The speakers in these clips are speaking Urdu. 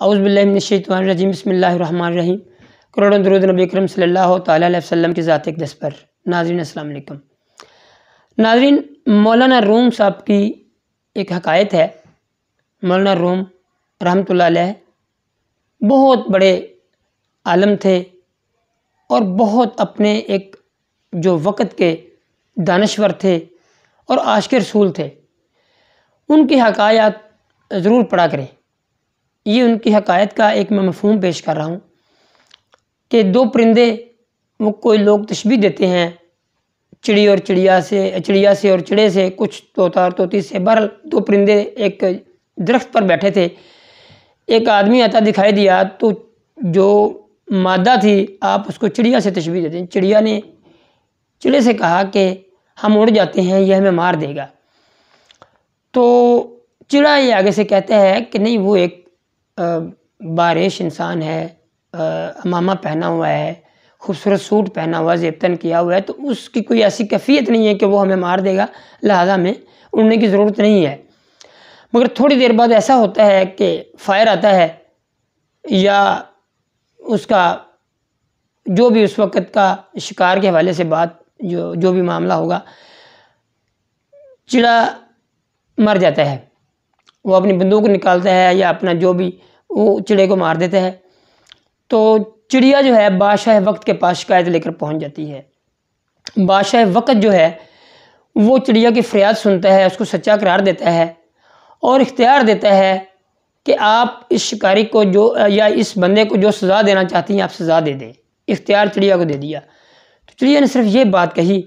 اعوذ باللہ من الشیطان الرجیم، بسم اللہ الرحمن الرحیم۔ کروڑوں درود نبی اکرم صلی اللہ تعالیٰ علیہ وسلم کی ذات اقدس پر۔ ناظرین السلام علیکم۔ ناظرین، مولانا روم صاحب کی ایک حکایت ہے۔ مولانا روم رحمۃ اللہ علیہ بہت بڑے عالم تھے اور بہت اپنے ایک جو وقت کے دانشور تھے اور عاشق رسول تھے۔ ان کی حکایات ضرور پڑھا کریں۔ یہ ان کی حکایت کا ایک میں مفہوم پیش کر رہا ہوں کہ دو پرندے، وہ کوئی لوگ تشبیہ دیتے ہیں چڑی اور چڑیا سے اور چڑے سے، کچھ طوطا اور طوطی سے۔ بہرحال دو پرندے ایک درخت پر بیٹھے تھے، ایک آدمی آتا دکھائی دیا تو جو مادہ تھی آپ اس کو چڑیا سے تشبیہ دیتے ہیں۔ چڑیا نے چڑے سے کہا کہ ہم اڑ جاتے ہیں، یہ ہمیں مار دے گا۔ تو چڑا یہ آگے سے کہتا ہے کہ نہیں، وہ ایک بارش انسان ہے، امامہ پہنا ہوا ہے، خوبصورت سوٹ پہنا ہوا، زیبتن کیا ہوا ہے، تو اس کی کوئی ایسی کیفیت نہیں ہے کہ وہ ہمیں مار دے گا، لہٰذا ہمیں اڑنے کی ضرورت نہیں ہے۔ مگر تھوڑی دیر بعد ایسا ہوتا ہے کہ فائر آتا ہے یا اس کا جو بھی اس وقت کا شکار کے حوالے سے بات جو بھی معاملہ ہوگا، چڑا مر جاتا ہے۔ وہ اپنی بندوق نکالتا ہے یا اپنا جو بھی، وہ چڑے کو مار دیتا ہے۔ تو چڑیا جو ہے بادشاہ وقت کے پاس شکایت لے کر پہنچ جاتی ہے۔ بادشاہ وقت جو ہے وہ چڑیا کی فریاد سنتا ہے، اس کو سچا قرار دیتا ہے اور اختیار دیتا ہے کہ آپ اس شکاری کو یا اس بندے کو جو سزا دینا چاہتی ہیں آپ سزا دے دیں۔ اختیار چڑیا کو دے دیا۔ تو چڑیا نے صرف یہ بات کہی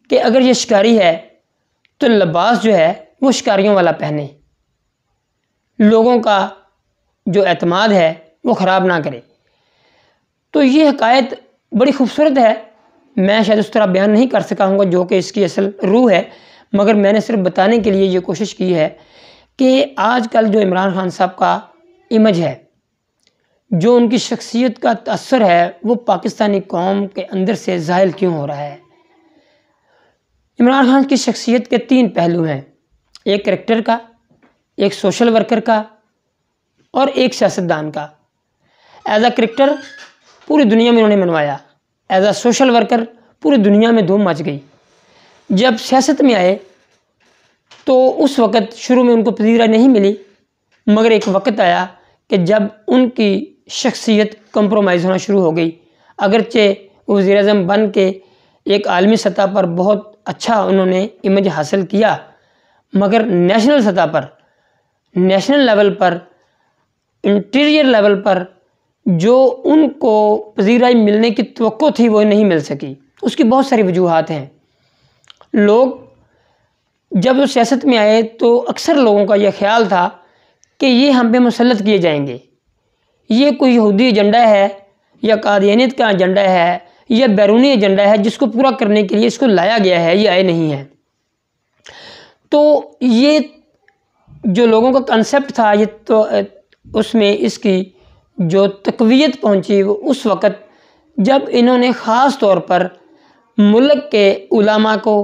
کہ اگر یہ شکاری ہے تو لباس جو ہے وہ شکاریوں والا پہنے، لوگوں کا جو اعتماد ہے وہ خراب نہ کرے۔ تو یہ حکایت بڑی خوبصورت ہے، میں شاید اس طرح بیان نہیں کر سکا ہوں گا جو کہ اس کی اصل روح ہے، مگر میں نے صرف بتانے کے لیے یہ کوشش کی ہے کہ آج کل جو عمران خان صاحب کا امیج ہے، جو ان کی شخصیت کا تأثر ہے، وہ پاکستانی قوم کے اندر سے زائل کیوں ہو رہا ہے۔ عمران خان کی شخصیت کے تین پہلو ہیں، ایک کرکٹر کا، ایک سوشل ورکر کا اور ایک سیاستدان کا۔ ایز اے کرکٹر پوری دنیا میں انہوں نے منوایا، ایز اے سوشل ورکر پوری دنیا میں دھوم مچ گئی۔ جب سیاست میں آئے تو اس وقت شروع میں ان کو پذیرائی نہیں ملی، مگر ایک وقت آیا کہ جب ان کی شخصیت کمپرومائز ہونا شروع ہو گئی۔ اگرچہ وزیر اعظم بن کے ایک عالمی سطح پر بہت اچھا انہوں نے امیج حاصل کیا، مگر نیشنل سطح پر، نیشنل لیول پر، انٹیریئر لیول پر جو ان کو پذیرائی ملنے کی توقع تھی وہ نہیں مل سکی۔ اس کی بہت ساری وجوہات ہیں۔ لوگ جب وہ سیاست میں آئے تو اکثر لوگوں کا یہ خیال تھا کہ یہ ہم پہ مسلط کیے جائیں گے، یہ کوئی یہودی ایجنڈا ہے یا قادیانیت کا ایجنڈا ہے یا بیرونی ایجنڈا ہے جس کو پورا کرنے کے لیے اس کو لایا گیا ہے، یہ آئے نہیں ہے۔ تو یہ جو لوگوں کا کنسیپٹ تھا، یہ تو اس میں اس کی جو تقویت پہنچی وہ اس وقت جب انہوں نے خاص طور پر ملک کے علماء کو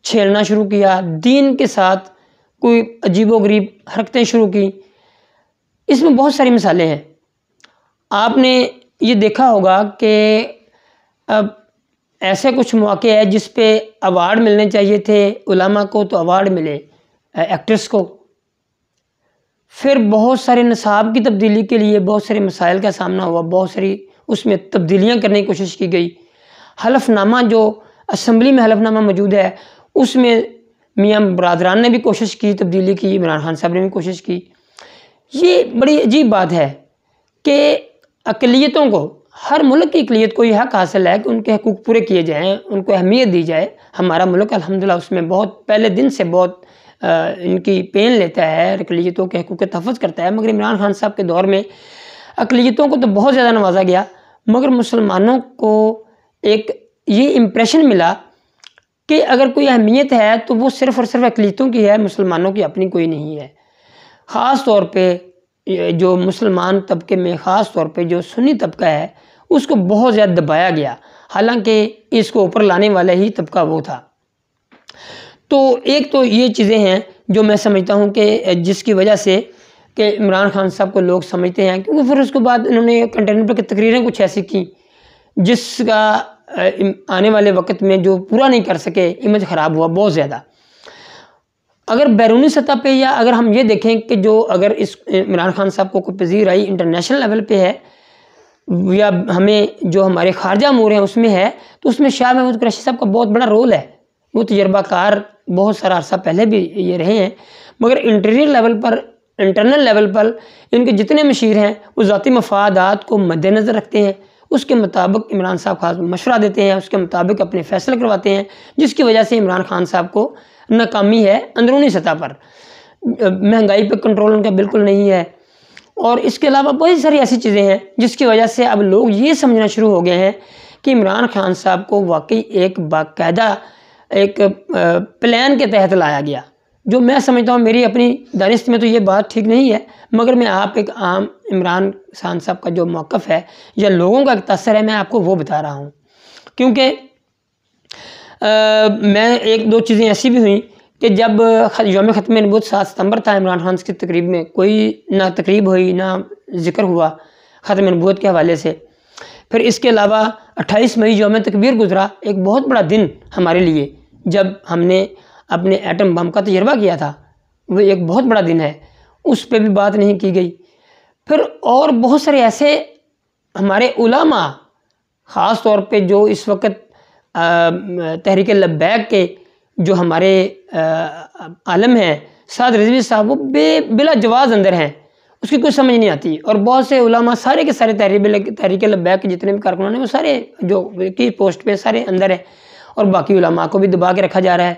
چھیڑنا شروع کیا، دین کے ساتھ کوئی عجیب و غریب حرکتیں شروع کی۔ اس میں بہت ساری مثالیں ہیں۔ آپ نے یہ دیکھا ہوگا کہ اب ایسے کچھ مواقع ہے جس پہ ایوارڈ ملنے چاہیے تھے علماء کو تو ایوارڈ ملے ایکٹرس کو۔ پھر بہت سارے نصاب کی تبدیلی کے لیے بہت سارے مسائل کا سامنا ہوا، بہت ساری اس میں تبدیلیاں کرنے کی کوشش کی گئی۔ حلف نامہ جو اسمبلی میں حلف نامہ موجود ہے اس میں میاں برادران نے بھی کوشش کی تبدیلی کی، عمران خان صاحب نے بھی کوشش کی۔ یہ بڑی عجیب بات ہے کہ اقلیتوں کو، ہر ملک کی اقلیت کو یہ حق حاصل ہے کہ ان کے حقوق پورے کیے جائیں، ان کو اہمیت دی جائے۔ ہمارا ملک الحمدللہ اس میں بہت پہلے دن سے بہت ان کی پین لیتا ہے، اقلیتوں کے حقوق کے تحفظ کرتا ہے۔ مگر عمران خان صاحب کے دور میں اقلیتوں کو تو بہت زیادہ نوازا گیا، مگر مسلمانوں کو ایک یہ امپریشن ملا کہ اگر کوئی اہمیت ہے تو وہ صرف اور صرف اقلیتوں کی ہے، مسلمانوں کی اپنی کوئی نہیں ہے۔ خاص طور پہ جو مسلمان طبقے میں، خاص طور پہ جو سنی طبقہ ہے، اس کو بہت زیادہ دبایا گیا، حالانکہ اس کو اوپر لانے والا ہی طبقہ وہ تھا۔ تو ایک تو یہ چیزیں ہیں جو میں سمجھتا ہوں کہ جس کی وجہ سے کہ عمران خان صاحب کو لوگ سمجھتے ہیں، کیونکہ پھر اس کے بعد انہوں نے کنٹینر پر کی تقریریں کچھ ایسی کی جس کا آنے والے وقت میں جو پورا نہیں کر سکے، امیج خراب ہوا بہت زیادہ۔ اگر بیرونی سطح پہ یا اگر ہم یہ دیکھیں کہ جو اگر اس عمران خان صاحب کو کوئی پذیرائی انٹرنیشنل لیول پہ ہے یا ہمیں جو ہمارے خارجہ امور ہیں اس میں ہے، تو اس میں شاہ محمود قریشی صاحب کا بہت بڑا رول ہے۔ وہ تجربہ کار بہت سارا عرصہ پہلے بھی یہ رہے ہیں، مگر انٹرنل لیول پر ان کے جتنے مشیر ہیں وہ ذاتی مفادات کو مد نظر رکھتے ہیں، اس کے مطابق عمران صاحب خاص مشورہ دیتے ہیں، اس کے مطابق اپنے فیصلے کرواتے ہیں، جس کی وجہ سے عمران خان صاحب کو ناکامی ہے اندرونی سطح پر۔ مہنگائی پہ کنٹرول ان کا بالکل نہیں ہے، اور اس کے علاوہ بہت ساری ایسی چیزیں ہیں جس کی وجہ سے اب لوگ یہ سمجھنا شروع ہو گئے ہیں کہ عمران خان صاحب کو واقعی ایک باقاعدہ ایک پلان کے تحت لایا گیا، جو میں سمجھتا ہوں میری اپنی دانست میں تو یہ بات ٹھیک نہیں ہے، مگر میں آپ ایک عام عمران خان صاحب کا جو موقف ہے یا لوگوں کا ایک تاثر ہے، میں آپ کو وہ بتا رہا ہوں۔ کیونکہ میں ایک دو چیزیں ایسی بھی ہوئیں کہ جب یوم ختم نبوت 7 ستمبر تھا، عمران خان کی تقریب میں کوئی نہ تقریب ہوئی نہ ذکر ہوا ختم نبوت کے حوالے سے۔ پھر اس کے علاوہ 28 مئی یوم تکبیر گزرا، ایک بہت بڑا دن ہمارے لیے، جب ہم نے اپنے ایٹم بم کا تجربہ کیا تھا، وہ ایک بہت بڑا دن ہے، اس پہ بھی بات نہیں کی گئی۔ پھر اور بہت سارے ایسے ہمارے علماء، خاص طور پہ جو اس وقت تحریک لبیک کے جو ہمارے عالم ہیں سعد رضوی صاحب، وہ بلا جواز اندر ہیں، اس کی کوئی سمجھ نہیں آتی، اور بہت سے علماء سارے کے سارے تحریک لبیک کے جتنے بھی کارکنان ہیں وہ سارے جو کی پوسٹ پہ سارے اندر ہیں، اور باقی علماء کو بھی دبا کے رکھا جا رہا ہے۔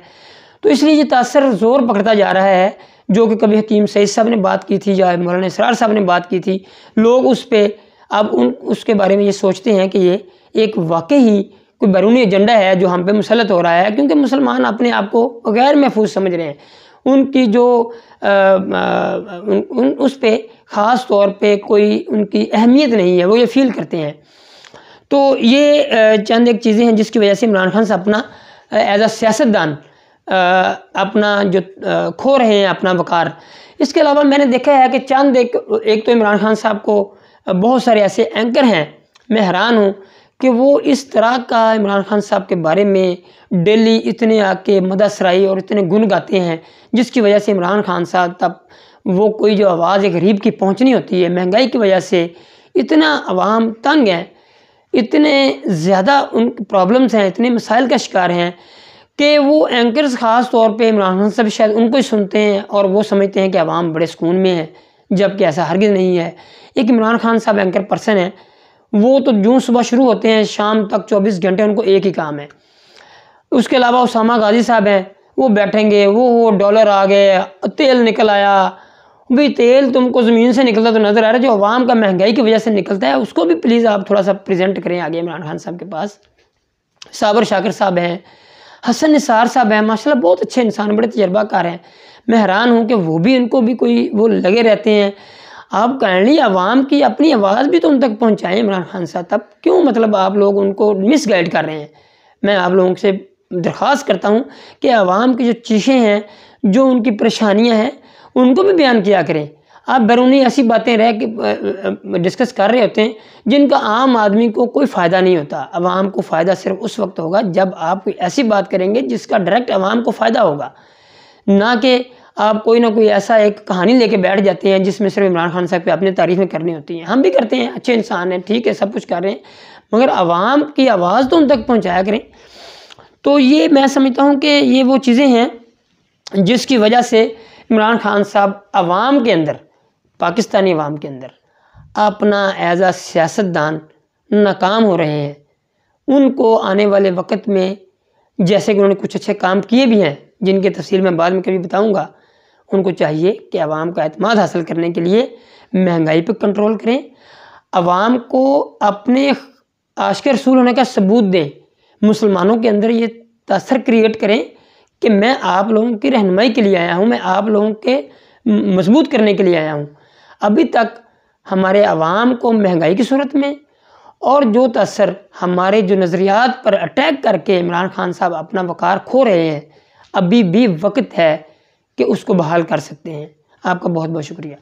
تو اس لیے یہ تاثر زور پکڑتا جا رہا ہے، جو کہ کبھی حکیم سعید صاحب نے بات کی تھی یا مولانا اسرار صاحب نے بات کی تھی، لوگ اس پہ اب اس کے بارے میں یہ سوچتے ہیں کہ یہ ایک واقعی کوئی بیرونی ایجنڈا ہے جو ہم پہ مسلط ہو رہا ہے، کیونکہ مسلمان اپنے آپ کو غیر محفوظ سمجھ رہے ہیں، ان کی جو اس پہ خاص طور پہ کوئی ان کی اہمیت نہیں ہے، وہ یہ فیل کرتے ہیں۔ تو یہ چند ایک چیزیں ہیں جس کی وجہ سے عمران خان صاحب اپنا ایز اے سیاستدان اپنا جو کھو رہے ہیں اپنا وقار۔ اس کے علاوہ میں نے دیکھا ہے کہ چند ایک تو عمران خان صاحب کو بہت سارے ایسے اینکر ہیں، میں حیران ہوں کہ وہ اس طرح کا عمران خان صاحب کے بارے میں ڈیلی اتنے آ کے مدح سرائی اور اتنے گن گاتے ہیں، جس کی وجہ سے عمران خان صاحب تب وہ کوئی جو آواز ایک غریب کی پہنچنی ہوتی ہے، مہنگائی کی وجہ سے اتنا عوام تنگ ہیں، اتنے زیادہ ان پرابلمز ہیں، اتنے مسائل کا شکار ہیں کہ وہ اینکرز خاص طور پہ عمران خان صاحب شاید ان کو ہی سنتے ہیں اور وہ سمجھتے ہیں کہ عوام بڑے سکون میں ہے، جبکہ ایسا ہرگز نہیں ہے۔ ایک عمران خان صاحب اینکر پرسن ہے، وہ تو جو صبح شروع ہوتے ہیں شام تک 24 گھنٹے ان کو ایک ہی کام ہے۔ اس کے علاوہ اسامہ غازی صاحب ہیں، وہ بیٹھیں گے، وہ ڈالر آ گئے، تیل نکل آیا، بھئی تیل تم کو زمین سے نکلتا تو نظر آ رہا ہے، جو عوام کا مہنگائی کی وجہ سے نکلتا ہے اس کو بھی پلیز آپ تھوڑا سا پریزنٹ کریں آگے عمران خان صاحب کے پاس۔ صابر شاکر صاحب ہیں، حسن نثار صاحب ہیں، ماشاءاللہ بہت اچھے انسان، بڑے تجربہ کار ہیں، میں حیران ہوں کہ وہ بھی ان کو بھی کوئی وہ لگے رہتے ہیں۔ آپ کائنڈلی عوام کی اپنی آواز بھی تو ان تک پہنچائیں عمران خان صاحب، تب کیوں مطلب آپ لوگ ان کو مس گائیڈ کر رہے ہیں؟ میں آپ لوگوں سے درخواست کرتا ہوں کہ عوام کی جو چیخیں ہیں، جو ان کی پریشانیاں ہیں، ان کو بھی بیان کیا کریں۔ آپ بیرونی ایسی باتیں رہ کے ڈسکس کر رہے ہوتے ہیں جن کا عام آدمی کو کوئی فائدہ نہیں ہوتا۔ عوام کو فائدہ صرف اس وقت ہوگا جب آپ کوئی ایسی بات کریں گے جس کا ڈائریکٹ عوام کو فائدہ ہوگا، نہ کہ آپ کوئی نہ کوئی ایسا ایک کہانی لے کے بیٹھ جاتے ہیں جس میں صرف عمران خان صاحب پہ اپنی تعریفیں کرنی ہوتی ہیں۔ ہم بھی کرتے ہیں، اچھے انسان ہیں، ٹھیک ہے، سب کچھ کر رہے ہیں، مگر عوام کی آواز تو ان تک پہنچایا کریں۔ تو یہ میں سمجھتا ہوں کہ یہ وہ چیزیں ہیں جس کی وجہ سے عمران خان صاحب عوام کے اندر، پاکستانی عوام کے اندر اپنا ایز اے سیاستدان ناکام ہو رہے ہیں۔ ان کو آنے والے وقت میں جیسے کہ انہوں نے کچھ اچھے کام کیے بھی ہیں جن کی تفصیل میں بعد میں کبھی بتاؤں گا، ان کو چاہیے کہ عوام کا اعتماد حاصل کرنے کے لیے مہنگائی پہ کنٹرول کریں، عوام کو اپنے عاشق رسول ہونے کا ثبوت دیں، مسلمانوں کے اندر یہ تاثر کریٹ کریں کہ میں آپ لوگوں کی رہنمائی کے لیے آیا ہوں، میں آپ لوگوں کے مضبوط کرنے کے لیے آیا ہوں۔ ابھی تک ہمارے عوام کو مہنگائی کی صورت میں اور جو تاثر ہمارے جو نظریات پر اٹیک کر کے عمران خان صاحب اپنا وقار کھو رہے ہیں، ابھی بھی وقت ہے کہ اس کو بحال کر سکتے ہیں۔ آپ کا بہت بہت شکریہ۔